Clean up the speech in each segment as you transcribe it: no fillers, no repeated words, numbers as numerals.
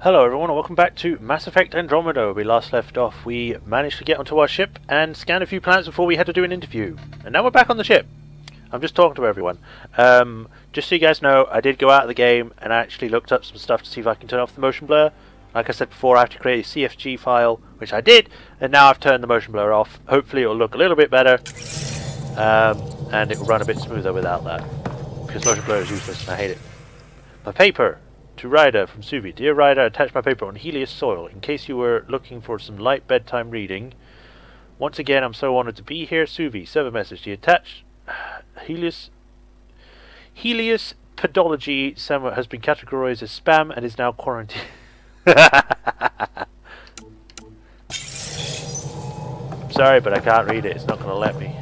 Hello everyone and welcome back to Mass Effect Andromeda. Where we last left off, we managed to get onto our ship and scan a few planets before we had to do an interview. And now we're back on the ship. I'm just talking to everyone. Just so you guys know, I did go out of the game and I actually looked up some stuff to see if I can turn off the motion blur. Like I said before, I have to create a CFG file, which I did, and now I've turned the motion blur off. Hopefully it'll look a little bit better, and it will run a bit smoother without that. Because motion blur is useless and I hate it. My paper. To Ryder from Suvi. Dear Ryder, I attached my paper on Helios soil in case you were looking for some light bedtime reading. Once again, I'm so honored to be here. Suvi, server message. The attached Helios podology sample has been categorized as spam and is now quarantined. Sorry, but I can't read it. It's not going to let me.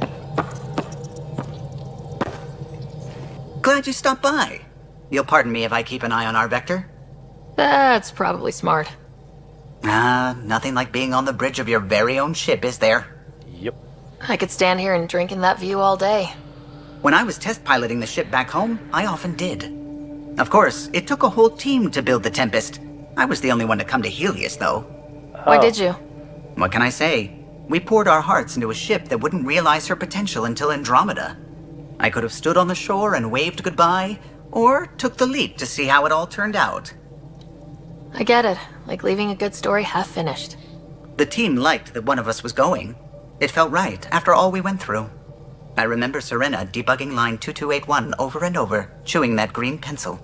Glad you stopped by. You'll pardon me if I keep an eye on our vector? That's probably smart. Nothing like being on the bridge of your very own ship, is there? Yep. I could stand here and drink in that view all day. When I was test piloting the ship back home, I often did. Of course, it took a whole team to build the Tempest. I was the only one to come to Helios, though. Why did you? What can I say? We poured our hearts into a ship that wouldn't realize her potential until Andromeda. I could have stood on the shore and waved goodbye, or took the leap to see how it all turned out. I get it. Like leaving a good story half finished. The team liked that one of us was going. It felt right after all we went through. I remember Serena debugging line 2281 over and over, chewing that green pencil.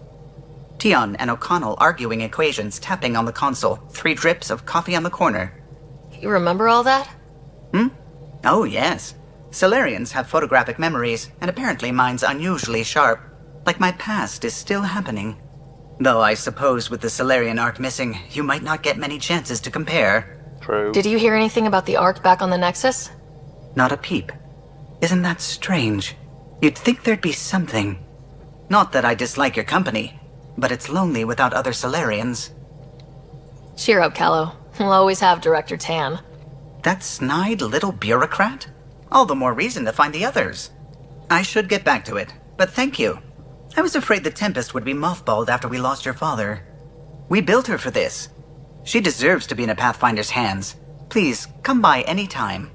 Tion and O'Connell arguing equations, tapping on the console, 3 drips of coffee on the corner. You remember all that? Oh, yes. Solarians have photographic memories, and apparently mine's unusually sharp. Like my past is still happening. Though I suppose with the Solarian arc missing, you might not get many chances to compare. True. Did you hear anything about the arc back on the Nexus? Not a peep. Isn't that strange? You'd think there'd be something. Not that I dislike your company, but it's lonely without other Solarians. Cheer up, Callow. We'll always have Director Tan. That snide little bureaucrat? All the more reason to find the others. I should get back to it, but thank you. I was afraid the Tempest would be mothballed after we lost your father. We built her for this. She deserves to be in a Pathfinder's hands. Please, come by any time.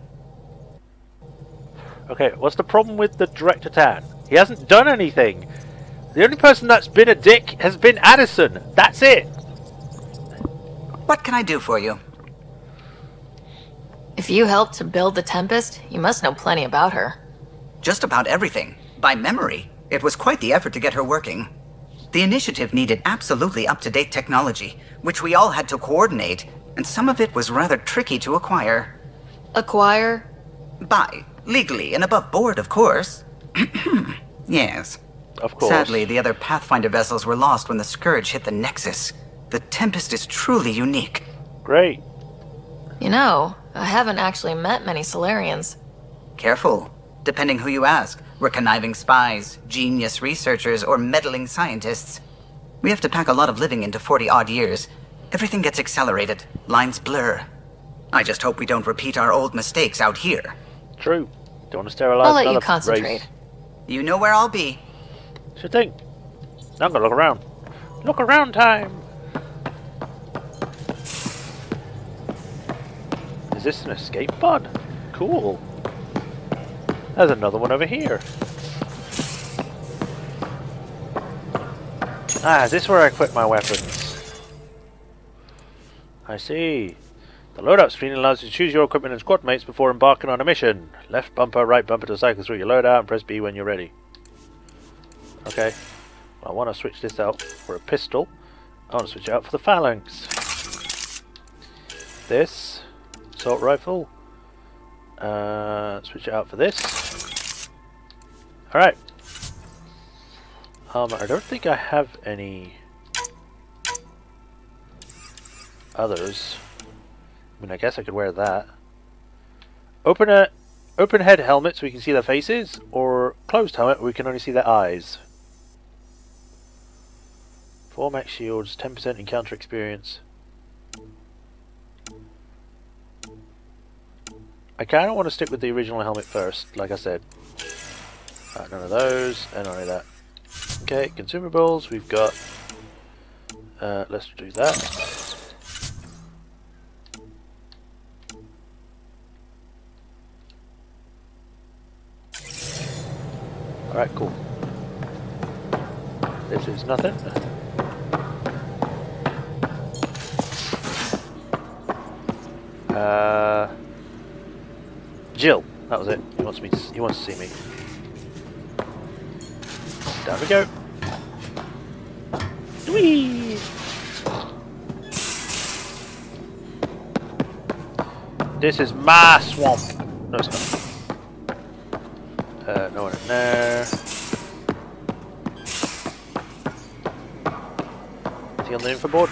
Okay, what's the problem with the Director Tan? He hasn't done anything. The only person that's been a dick has been Addison. That's it. What can I do for you? If you helped to build the Tempest, you must know plenty about her. Just about everything. By memory. It was quite the effort to get her working. The initiative needed absolutely up-to-date technology, which we all had to coordinate, and some of it was rather tricky to acquire. Acquire? Buy. Legally and above board, of course. Yes. Of course. Sadly, the other Pathfinder vessels were lost when the Scourge hit the Nexus. The Tempest is truly unique. Great. You know, I haven't actually met many Solarians. Careful. Depending who you ask, we're conniving spies, genius researchers, or meddling scientists. We have to pack a lot of living into 40-odd years. Everything gets accelerated. Lines blur. I just hope we don't repeat our old mistakes out here. True. Don't want to sterilize I'll let you another concentrate. race. You know where I'll be. Sure thing. Now I'm gonna look around. Look around time! Is this an escape pod? Cool. There's another one over here. Ah, is this where I equip my weapons? I see. The loadout screen allows you to choose your equipment and squad mates before embarking on a mission. Left bumper, right bumper to cycle through your loadout and press B when you're ready. Okay. I want to switch this out for a pistol. I want to switch it out for the phalanx. This. Assault rifle. Switch it out for this. Alright. I don't think I have any others. I mean, I guess I could wear that. Open head helmet so we can see their faces, or closed helmet where we can only see their eyes. 4 max shields, 10% encounter experience. I kind of want to stick with the original helmet first, like I said. None of those, and only that. Okay, consumables, we've got... let's do that. Right, cool. This is nothing. Jill, that was it. He wants to see me. Down we go. Whee! This is my swamp. No, it's not. No one in there. Is he on the info board?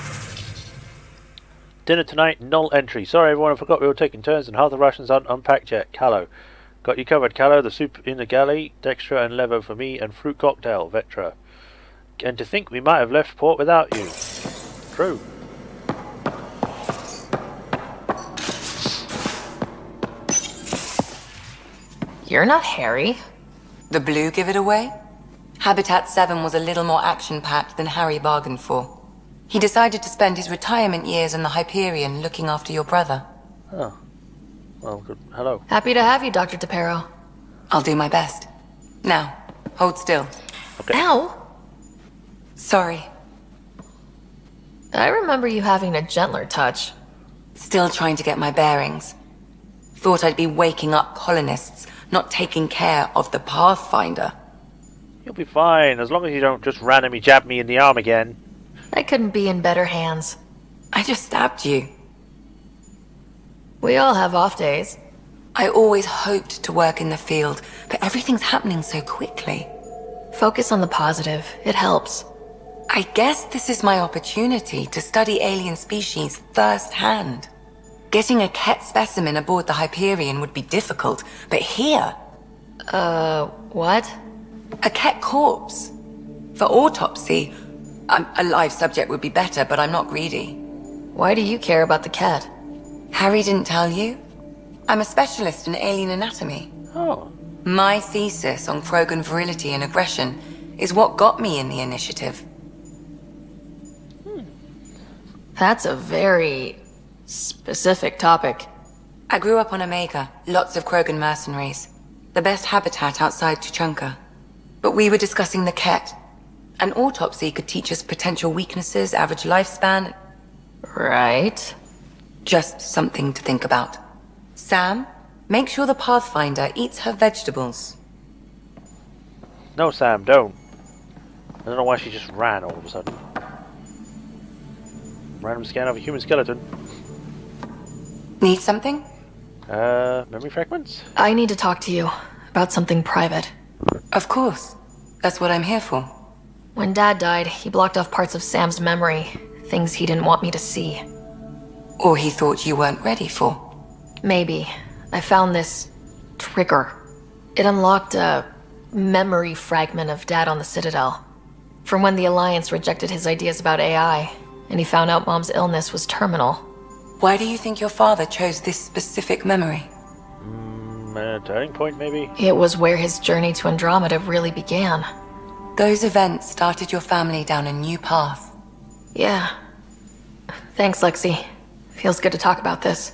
Dinner tonight, null entry. Sorry everyone, I forgot we were taking turns and half the rations aren't unpacked yet. Callow. Got you covered, Callow. The soup in the galley. Dextra and Levo for me and fruit cocktail, Vetra. And to think we might have left port without you. True. You're not Harry. The blue give it away? Habitat 7 was a little more action-packed than Harry bargained for. He decided to spend his retirement years in the Hyperion looking after your brother. Oh. Well, good. Hello. Happy to have you, Dr. DePero. I'll do my best. Now, hold still. Okay. Ow! Sorry. I remember you having a gentler touch. Still trying to get my bearings. Thought I'd be waking up colonists, not taking care of the Pathfinder. You'll be fine, as long as you don't just randomly jab me in the arm again. I couldn't be in better hands. I just stabbed you. We all have off days. I always hoped to work in the field, but everything's happening so quickly. Focus on the positive. It helps. I guess this is my opportunity to study alien species firsthand. Getting a Ket specimen aboard the Hyperion would be difficult, but here... What? A Ket corpse. For autopsy, a live subject would be better, but I'm not greedy. Why do you care about the cat? Harry didn't tell you? I'm a specialist in alien anatomy. Oh. My thesis on Krogan virility and aggression is what got me in the initiative. That's a very specific topic. I grew up on Omega, lots of Krogan mercenaries. The best habitat outside Tuchanka. But we were discussing the Ket. An autopsy could teach us potential weaknesses, average lifespan. Right. Just something to think about. Sam, make sure the Pathfinder eats her vegetables. No, Sam, don't. I don't know why she just ran all of a sudden. Random scan of a human skeleton. Need something? Memory fragments? I need to talk to you about something private. Of course. That's what I'm here for. When Dad died, he blocked off parts of Sam's memory, things he didn't want me to see. Or he thought you weren't ready for. Maybe. I found this trigger. It unlocked a memory fragment of Dad on the Citadel. From when the Alliance rejected his ideas about AI, and he found out Mom's illness was terminal. Why do you think your father chose this specific memory? A turning point, maybe? It was where his journey to Andromeda really began. Those events started your family down a new path. Yeah. Thanks, Lexi. Feels good to talk about this.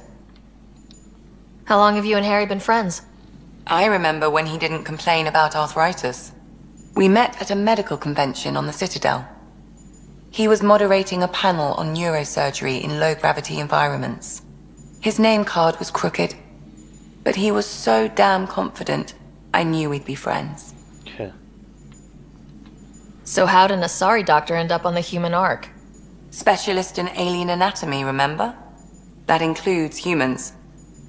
How long have you and Harry been friends? I remember when he didn't complain about arthritis. We met at a medical convention on the Citadel. He was moderating a panel on neurosurgery in low-gravity environments. His name card was crooked, but he was so damn confident, I knew we'd be friends. Yeah. So how did an Asari doctor end up on the human Ark? Specialist in alien anatomy, remember? That includes humans.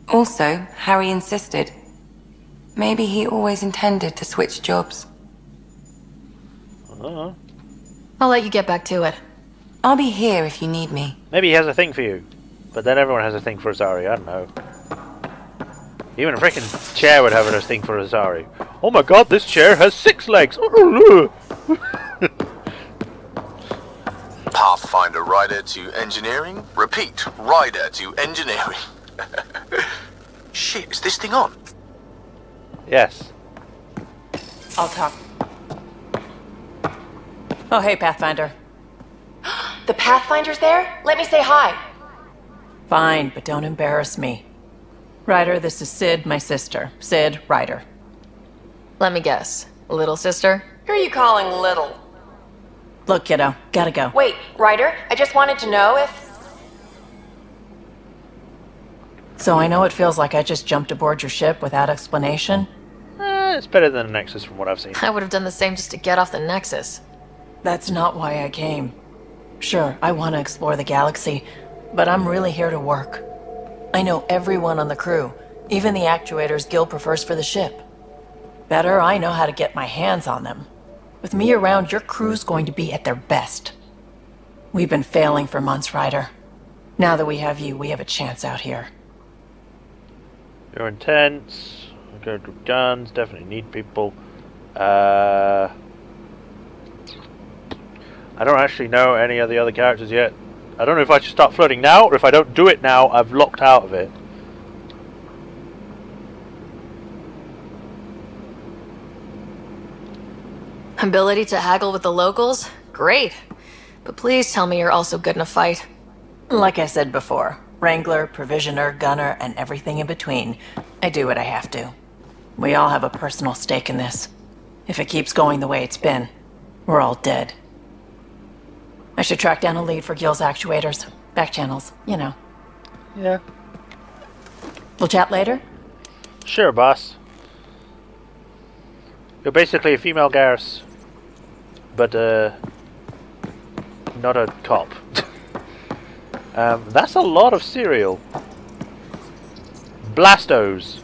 Also, Harry insisted. Maybe he always intended to switch jobs. I'll let you get back to it. I'll be here if you need me. Maybe he has a thing for you. But then everyone has a thing for Asari, I don't know. Even a freaking chair would have a thing for Asari. Oh my god, this chair has 6 legs! Pathfinder Ryder to engineering. Repeat, Ryder to engineering. Shit, is this thing on? Yes. I'll talk. Oh, hey, Pathfinder. The Pathfinder's there? Let me say hi. Fine, but don't embarrass me. Ryder, this is Sid, my sister. Sid, Ryder. Let me guess. Little sister? Who are you calling little? Look, kiddo, gotta go. Wait, Ryder, I just wanted to know if... So I know it feels like I just jumped aboard your ship without explanation. It's better than the Nexus from what I've seen. I would have done the same just to get off the Nexus. That's not why I came. Sure, I want to explore the galaxy, but I'm really here to work. I know everyone on the crew, even the actuators Gil prefers for the ship. Better, I know how to get my hands on them. With me around, your crew's going to be at their best. We've been failing for months, Ryder. Now that we have you, we have a chance out here. You're intense. Good with guns. Definitely need people. I don't actually know any of the other characters yet. I don't know if I should start flirting now, or if I don't do it now, I've locked out of it. Ability to haggle with the locals? Great. But please tell me you're also good in a fight. Like I said before, Wrangler, Provisioner, Gunner, and everything in between. I do what I have to. We all have a personal stake in this. If it keeps going the way it's been, we're all dead. I should track down a lead for Gil's actuators. Back channels, you know. Yeah. We'll chat later? Sure, boss. You're basically a female Garrus, but not a cop. That's a lot of cereal. Blastos.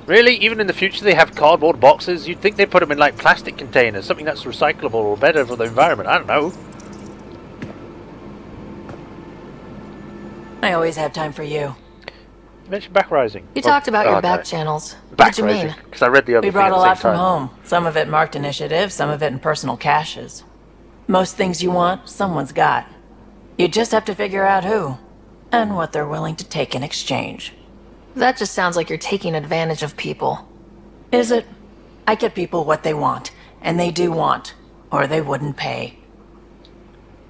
Really? Even in the future they have cardboard boxes? You'd think they put them in like plastic containers, something that's recyclable or better for the environment. I don't know. I always have time for you. You mentioned back rising. You talked about your back channels. What Back did you mean? Because I read the other We thing brought at a the lot same from time. home. Some of it marked initiative, some of it in personal caches. Most things you want, someone's got. You just have to figure out who, and what they're willing to take in exchange. That just sounds like you're taking advantage of people. Is it? I get people what they want, and they do want, or they wouldn't pay.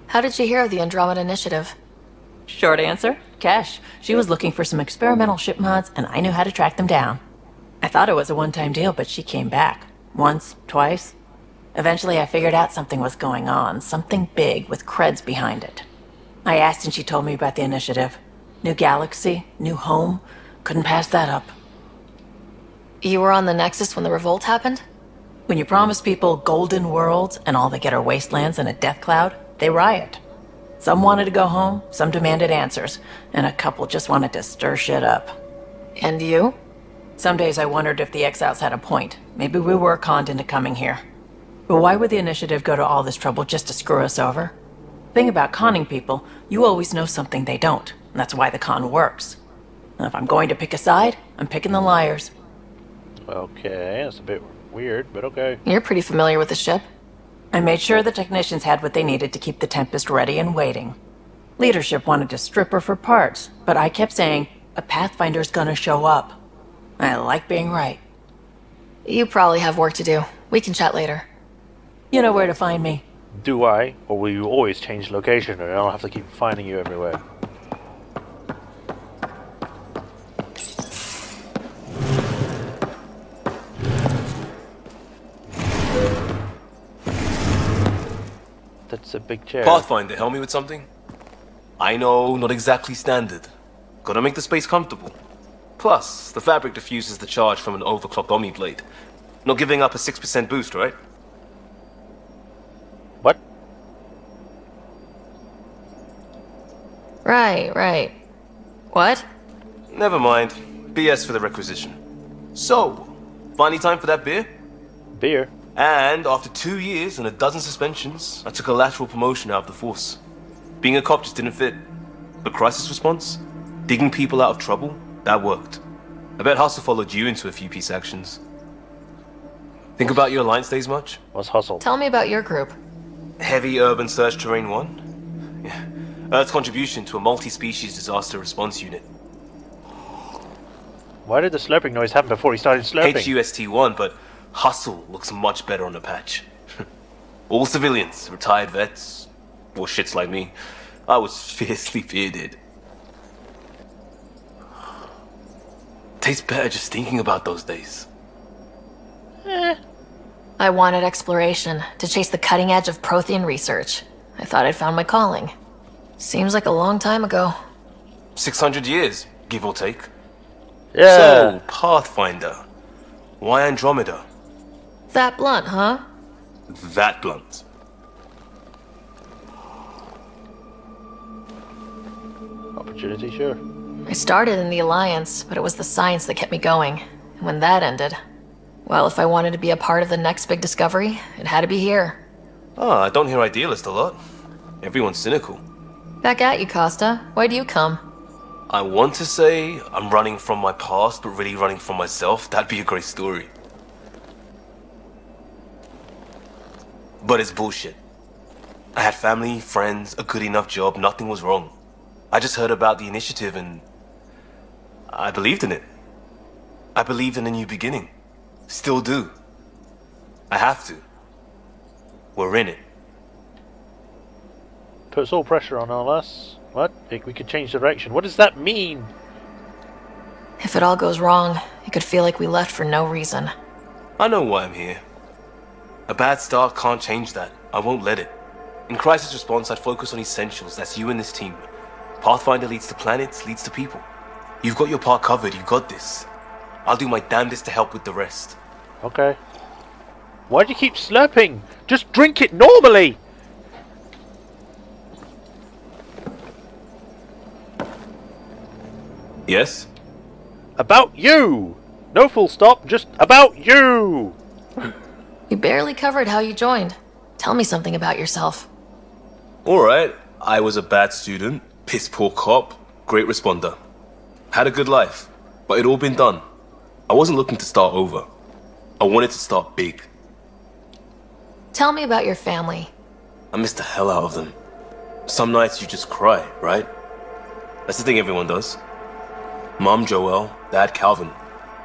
How did you hear of the Andromeda Initiative? Short answer, Cash. She was looking for some experimental ship mods, and I knew how to track them down. I thought it was a one-time deal, but she came back. Once, twice. Eventually I figured out something was going on, something big with creds behind it. I asked and she told me about the initiative. New galaxy, new home. Couldn't pass that up. You were on the Nexus when the revolt happened? When you promise people golden worlds and all they get are wastelands and a death cloud, they riot. Some wanted to go home, some demanded answers, and a couple just wanted to stir shit up. And you? Some days I wondered if the exiles had a point. Maybe we were conned into coming here. But why would the initiative go to all this trouble just to screw us over? Thing about conning people, you always know something they don't, and that's why the con works. And if I'm going to pick a side, I'm picking the liars. Okay, that's a bit weird, but okay. You're pretty familiar with the ship. I made sure the technicians had what they needed to keep the Tempest ready and waiting. Leadership wanted to strip her for parts, but I kept saying, a Pathfinder's gonna show up. I like being right. You probably have work to do. We can chat later. You know where to find me. Do I? Or will you always change location and I don't have to keep finding you everywhere? That's a big chair. Pathfinder, help me with something? I know, not exactly standard. Gotta make the space comfortable. Plus, the fabric diffuses the charge from an overclocked Omni blade. Not giving up a 6% boost, right? What? Right. What? Never mind. BS for the requisition. So, finally time for that beer? Beer? And after 2 years and a dozen suspensions, I took a lateral promotion out of the force. Being a cop just didn't fit. But crisis response? Digging people out of trouble? That worked. I bet Hustle followed you into a few peace actions. Think about your Alliance days much? What's Hustle? Tell me about your group. Heavy Urban Search Terrain 1? Yeah. Earth's contribution to a multi-species disaster response unit. Why did the slurping noise happen before he started slurping? HUST-1, but Hustle looks much better on the patch. All civilians, retired vets, or shits like me. I was fiercely bearded. Tastes better just thinking about those days. I wanted exploration, to chase the cutting edge of Prothean research. I thought I'd found my calling. Seems like a long time ago. 600 years, give or take. Yeah. So, Pathfinder. Why Andromeda? That blunt, huh? That blunt. Opportunity, sure. I started in the Alliance, but it was the science that kept me going. And when that ended, well, if I wanted to be a part of the next big discovery, it had to be here. I don't hear idealist a lot. Everyone's cynical. Back at you, Costa. Why do you come? I want to say I'm running from my past, but really running from myself. That'd be a great story. But it's bullshit. I had family, friends, a good enough job, nothing was wrong. I just heard about the initiative and I believed in it. I believed in a new beginning. Still do. I have to. We're in it. Puts all pressure on all us. What? We could change direction. What does that mean? If it all goes wrong, it could feel like we left for no reason. I know why I'm here. A bad start can't change that. I won't let it. In crisis response, I'd focus on essentials. That's you and this team. Pathfinder leads to planets, leads to people. You've got your part covered. You got this. I'll do my damnedest to help with the rest. Okay. Why do you keep slurping? Just drink it normally! Yes? About you! No full stop, just about you! We barely covered how you joined. Tell me something about yourself. Alright, I was a bad student, piss poor cop, great responder. Had a good life, but it'd all been done. I wasn't looking to start over. I wanted to start big. Tell me about your family. I missed the hell out of them. Some nights you just cry, right? That's the thing everyone does. Mom Joelle, Dad Calvin,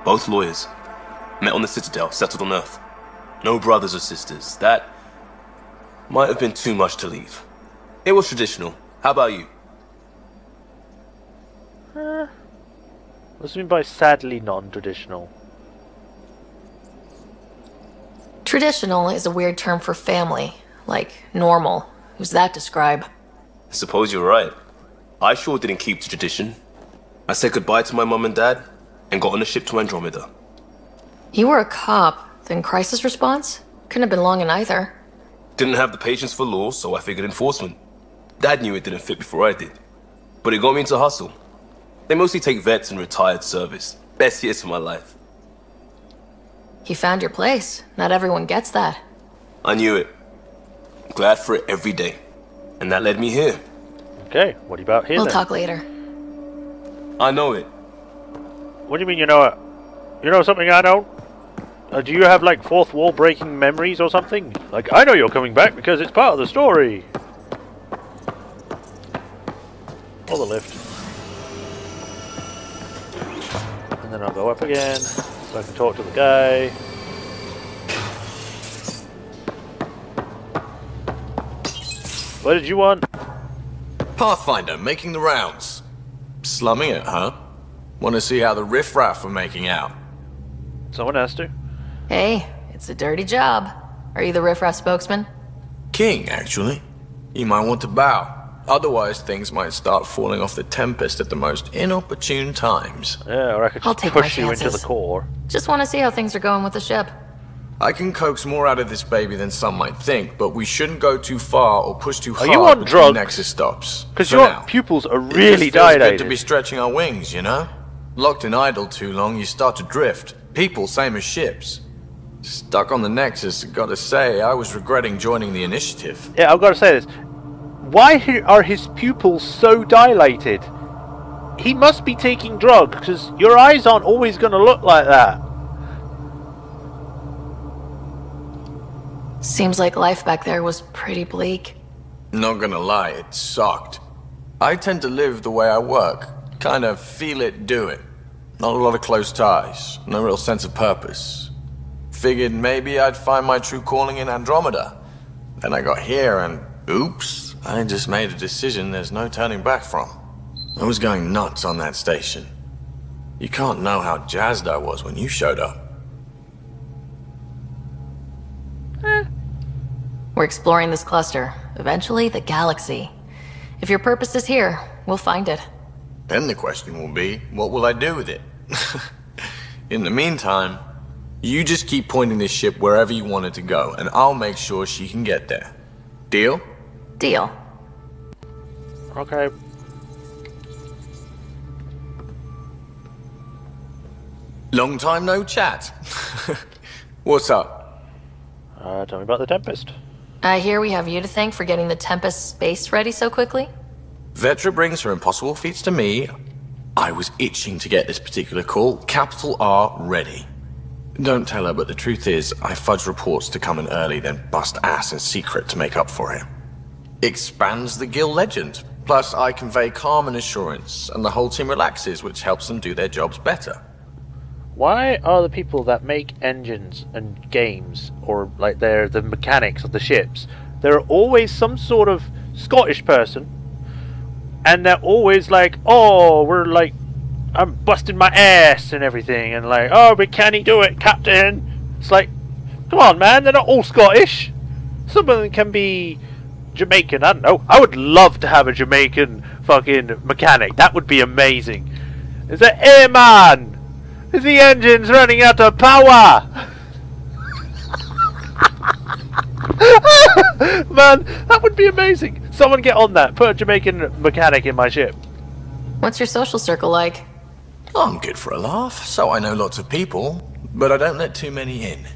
both lawyers. Met on the Citadel, settled on Earth. No brothers or sisters. That might have been too much to leave. It was traditional. How about you? What do you mean by sadly non-traditional? Traditional is a weird term for family, like normal. Who's that describe? I suppose you're right. I sure didn't keep to tradition. I said goodbye to my mum and dad, and got on a ship to Andromeda. You were a cop, then crisis response? Couldn't have been long in either. Didn't have the patience for law, so I figured enforcement. Dad knew it didn't fit before I did. But it got me into hustle. They mostly take vets and retired service. Best years of my life. You found your place. Not everyone gets that. I knew it. Glad for it every day. And that led me here. Okay, what about here We'll then? talk later. I know it. What do you mean you know it? You know something I don't? Do you have like fourth wall breaking memories or something? Like, I know you're coming back because it's part of the story. Or the lift. And then I'll go up again so I can talk to the guy. What did you want? Pathfinder, making the rounds. Slumming it, huh? Want to see how the riffraff are making out? Someone has to. Hey, it's a dirty job. Are you the riffraff spokesman? King, actually. You might want to bow. Otherwise, things might start falling off the Tempest at the most inopportune times. Yeah, or I could I'll just take my push you into the chances. core. Just want to see how things are going with the ship. I can coax more out of this baby than some might think, but we shouldn't go too far or push too hard you on between drugs? Nexus stops. Because For your now. pupils are It really just feels good dilated. to be stretching our wings, you know? Locked and idle too long, you start to drift. People, same as ships. Stuck on the Nexus, gotta say, I was regretting joining the initiative. Yeah, I've got to say this. Why are his pupils so dilated? He must be taking drugs, because your eyes aren't always going to look like that. Seems like life back there was pretty bleak. Not gonna lie, it sucked. I tend to live the way I work. Kind of feel it, do it. Not a lot of close ties, no real sense of purpose. Figured maybe I'd find my true calling in Andromeda. Then I got here and, oops, I just made a decision there's no turning back from. I was going nuts on that station. You can't know how jazzed I was when you showed up. We're exploring this cluster, eventually the galaxy. If your purpose is here, we'll find it. Then the question will be, what will I do with it? In the meantime, you just keep pointing this ship wherever you want it to go, and I'll make sure she can get there. Deal? Deal. Okay. Long time no chat. What's up? Tell me about the Tempest. I hear we have you to thank for getting the Tempest space ready so quickly? Vetra brings her impossible feats to me. I was itching to get this particular call. Capital R ready. Don't tell her, but the truth is, I fudge reports to come in early, then bust ass in secret to make up for it. Expands the guild legend. Plus, I convey calm and assurance, and the whole team relaxes, which helps them do their jobs better. Why are the people that make engines and games, or like they're the mechanics of the ships, they're always some sort of Scottish person, and they're always like, oh, we're like, I'm busting my ass and everything, and like, oh, but can he do it, Captain? It's like, come on, man, they're not all Scottish. Some of them can be Jamaican, I don't know. I would love to have a Jamaican fucking mechanic. That would be amazing. Is that, hey man, the engine's running out of power! Man, that would be amazing. Someone get on that. Put a Jamaican mechanic in my ship. What's your social circle like? I'm good for a laugh, so I know lots of people, but I don't let too many in.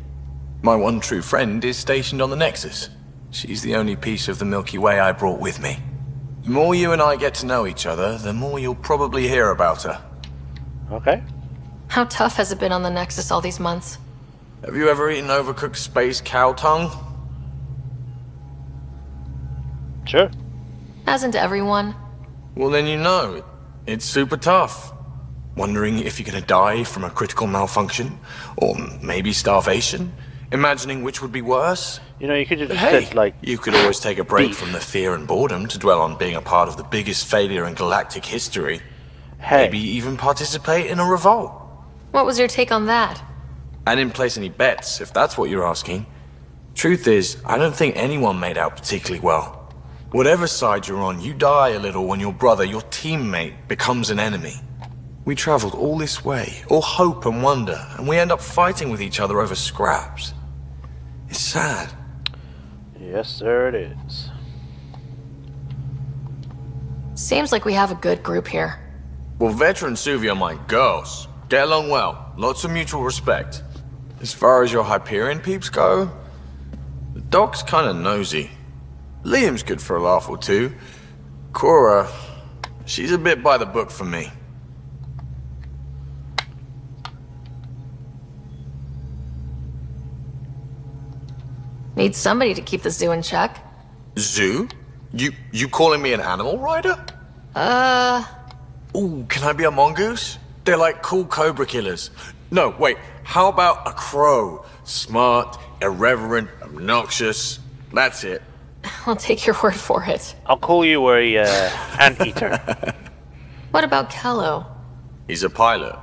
My one true friend is stationed on the Nexus. She's the only piece of the Milky Way I brought with me. The more you and I get to know each other, the more you'll probably hear about her. Okay. How tough has it been on the Nexus all these months? Have you ever eaten overcooked space cow tongue? Sure. Hasn't everyone? Well, then you know. It's super tough. Wondering if you're gonna die from a critical malfunction? Or maybe starvation? Imagining which would be worse? You know, you could just Hey, said, like, you could always take a break beef. from the fear and boredom to dwell on being a part of the biggest failure in galactic history. hey, Maybe even participate in a revolt. What was your take on that? I didn't place any bets, if that's what you're asking. Truth is, I don't think anyone made out particularly well. Whatever side you're on, you die a little when your brother, your teammate, becomes an enemy. We traveled all this way, all hope and wonder, and we end up fighting with each other over scraps. It's sad. yes, sir, it is. Seems like we have a good group here. Well, Vetra and Suvi are my girls. Get along well. Lots of mutual respect. As far as your Hyperion peeps go, the doc's kinda nosy. Liam's good for a laugh or two. Cora, she's a bit by the book for me. Need somebody to keep the zoo in check. Zoo? You calling me an animal rider? Ooh, can I be a mongoose? They're like cool cobra killers. No, wait, how about a crow? Smart, irreverent, obnoxious. That's it. I'll take your word for it. I'll call you a anteater. What about Kello? He's a pilot.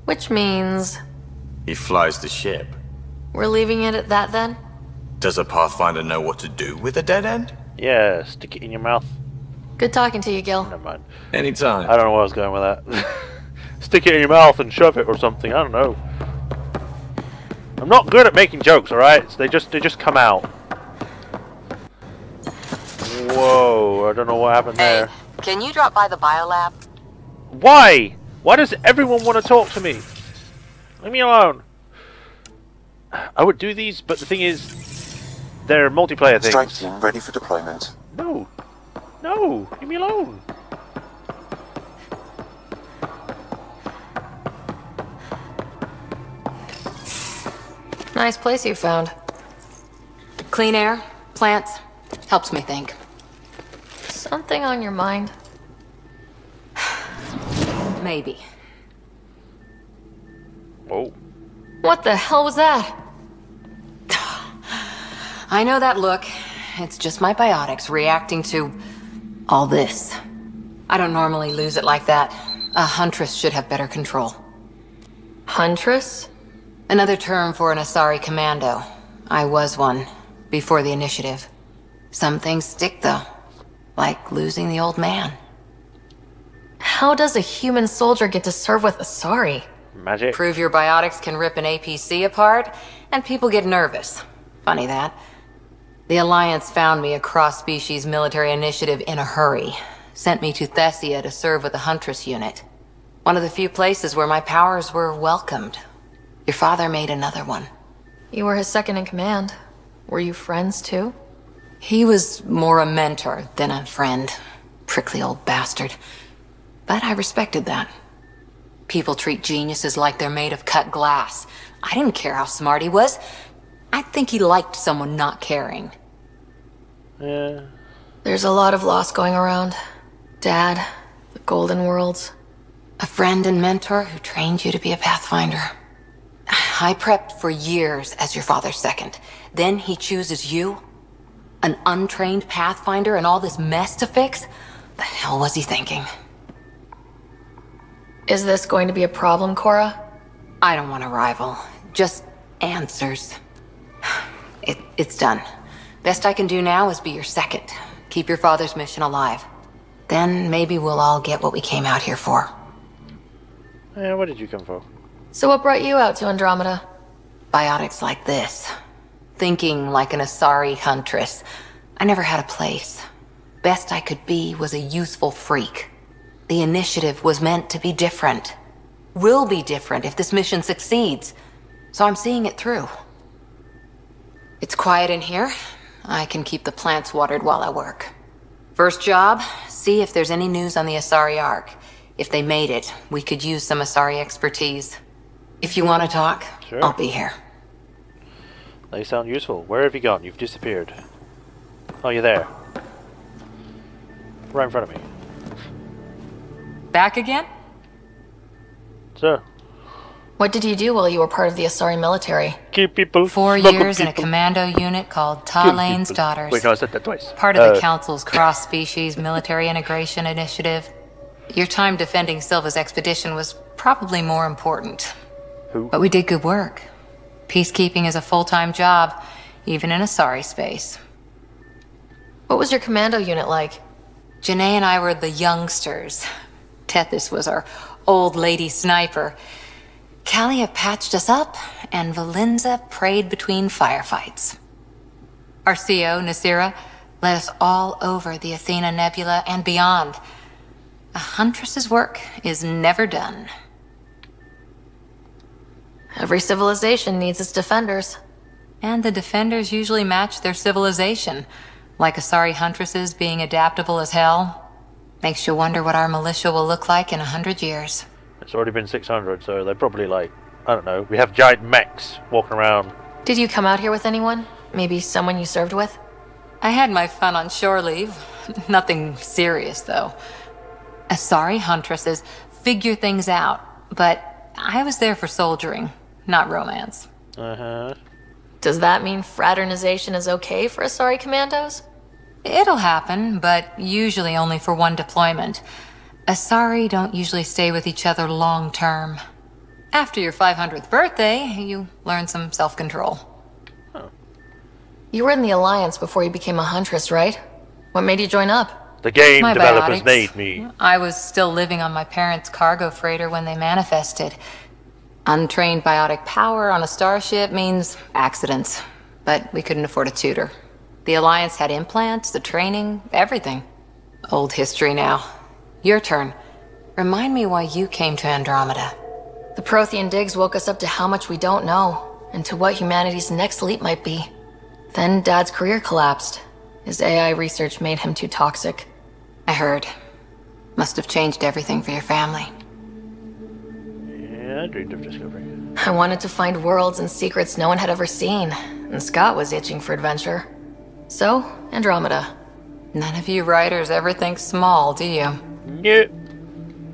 Which means... He flies the ship. we're leaving it at that then? Does a Pathfinder know what to do with a dead end? Yeah, stick it in your mouth. Good talking to you, Gil. Never mind. Anytime. I don't know where I was going with that. Stick it in your mouth and shove it or something. I don't know. I'm not good at making jokes, alright? So they just come out. Whoa, I don't know what happened there. Can you drop by the biolab? Why? Why does everyone want to talk to me? Leave me alone. I would do these, but the thing is, they're multiplayer things. Strike team ready for deployment. No. No, leave me alone. Nice place you found. Clean air, plants, helps me think. Something on your mind? Maybe. Whoa. What the hell was that? I know that look. It's just my biotics reacting to all this. I don't normally lose it like that. A huntress should have better control. Huntress? Another term for an Asari commando. I was one. before the initiative. Some things stick, though. Like losing the old man. How does a human soldier get to serve with Asari? Magic. Prove your biotics can rip an APC apart, and people get nervous. Funny that. The Alliance found me a cross-species military initiative in a hurry. Sent me to Thessia to serve with the Huntress unit. One of the few places where my powers were welcomed. Your father made another one. You were his second in command. Were you friends too? He was more a mentor than a friend. Prickly old bastard. But I respected that. People treat geniuses like they're made of cut glass. I didn't care how smart he was. I think he liked someone not caring. Yeah. There's a lot of loss going around. Dad, the Golden Worlds. A friend and mentor who trained you to be a Pathfinder. I prepped for years as your father's second. Then he chooses you? An untrained Pathfinder and all this mess to fix? The hell was he thinking? Is this going to be a problem, Cora? I don't want a rival. Just answers. It's done. Best I can do now is be your second. Keep your father's mission alive. Then maybe we'll all get what we came out here for. Yeah, what did you come for? So what brought you out to Andromeda? Biotics like this. Thinking like an Asari huntress. I never had a place. Best I could be was a useful freak. The initiative was meant to be different. Will be different if this mission succeeds. So I'm seeing it through. It's quiet in here. I can keep the plants watered while I work. First job, see if there's any news on the Asari Ark. If they made it, we could use some Asari expertise. If you want to talk, Sure. I'll be here. They sound useful. Where have you gone? You've disappeared. Oh, you're there. Right in front of me. Back again? Sir. What did you do while you were part of the Asari military? Kill people. 4 smuggle years in a people, commando unit called kill Talane's people. Daughters. Wait, no, I said that twice. Part of the Council's cross-species military integration initiative. Your time defending Silva's expedition was probably more important. Who? But we did good work. Peacekeeping is a full-time job, even in Asari space. What was your commando unit like? Janae and I were the youngsters. Tethys was our old lady sniper. Kalia patched us up, and Valenza prayed between firefights. Our CO, Nasira, led us all over the Athena Nebula and beyond. A huntress's work is never done. Every civilization needs its defenders. And the defenders usually match their civilization, like Asari huntresses being adaptable as hell. Makes you wonder what our militia will look like in 100 years. It's already been 600, so they're probably like, I don't know, we have giant mechs walking around. Did you come out here with anyone? Maybe someone you served with? I had my fun on shore leave. Nothing serious, though. Asari huntresses figure things out, but I was there for soldiering, not romance. Uh-huh. Does that mean fraternization is okay for Asari commandos? It'll happen, but usually only for one deployment. Asari don't usually stay with each other long term. After your 500th birthday, you learn some self-control. You were in the Alliance before you became a huntress, right? What made you join up? The game My developers biotics. made me. I was still living on my parents' cargo freighter when they manifested. Untrained biotic power on a starship means accidents, but we couldn't afford a tutor. The Alliance had implants, the training, everything. Old history now. Your turn. Remind me why you came to Andromeda. The Prothean digs woke us up to how much we don't know, and to what humanity's next leap might be. Then Dad's career collapsed. His AI research made him too toxic. I heard. Must have changed everything for your family. Yeah, I dreamed of discovery. I wanted to find worlds and secrets no one had ever seen, and Scott was itching for adventure. So, Andromeda. None of you writers ever think small, do you? Yeah.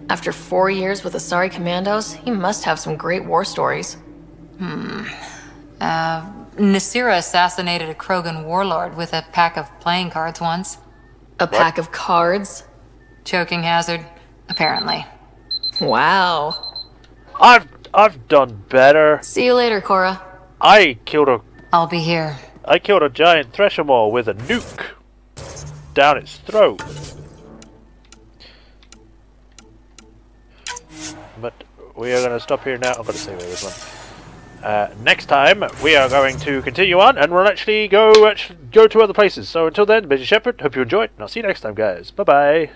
After 4 years with Asari Commandos, he must have some great war stories. Nasira assassinated a Krogan warlord with a pack of playing cards once. A pack of cards? Choking hazard, apparently. Wow. I've done better. See you later, Cora. I killed a... I'll be here. I killed a giant thresher maw with a nuke down its throat. But we are going to stop here now. I'm going to save this one. Next time we are going to continue on, and we'll actually go to other places. So until then, Majorshepard, hope you enjoyed, and I'll see you next time, guys. Bye bye.